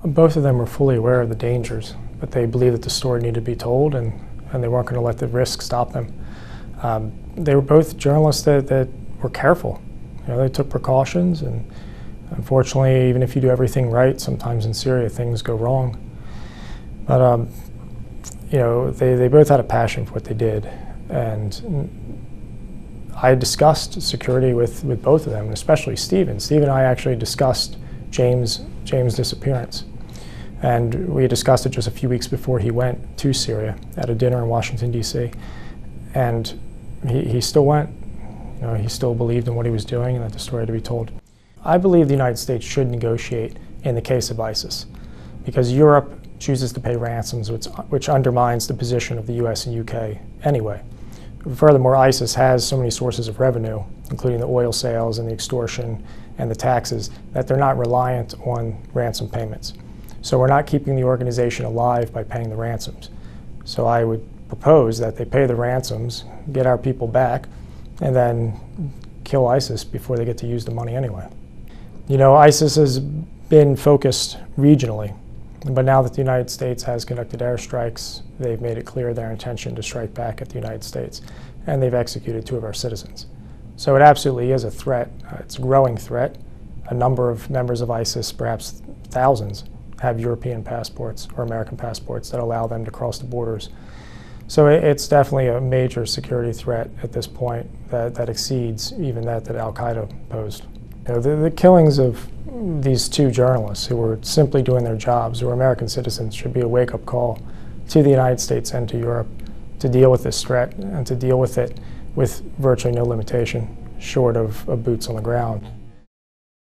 Both of them were fully aware of the dangers, but they believed that the story needed to be told, and they weren't going to let the risk stop them. They were both journalists that were careful. They took precautions, and unfortunately, even if you do everything right, sometimes in Syria things go wrong. But they both had a passion for what they did, and I discussed security with both of them, and especially Stephen. Steve and I actually discussed James' disappearance, and we discussed it just a few weeks before he went to Syria at a dinner in Washington, D.C. And he still went. He still believed in what he was doing and that the story had to be told. I believe the United States should negotiate in the case of ISIS, because Europe chooses to pay ransoms, which undermines the position of the U.S. and UK anyway. Furthermore, ISIS has so many sources of revenue, including the oil sales and the extortion and the taxes, that they're not reliant on ransom payments. So we're not keeping the organization alive by paying the ransoms. So I would propose that they pay the ransoms, get our people back, and then kill ISIS before they get to use the money anyway. ISIS has been focused regionally, but now that the United States has conducted airstrikes, they've made it clear their intention to strike back at the United States, and they've executed 2 of our citizens. So it absolutely is a threat. It's a growing threat. A number of members of ISIS, perhaps thousands, have European passports or American passports that allow them to cross the borders. So it's definitely a major security threat at this point that exceeds even that Al-Qaeda posed. The killings of these 2 journalists who were simply doing their jobs, who were American citizens, should be a wake-up call to the United States and to Europe to deal with this threat and to deal with it with virtually no limitation short of boots on the ground.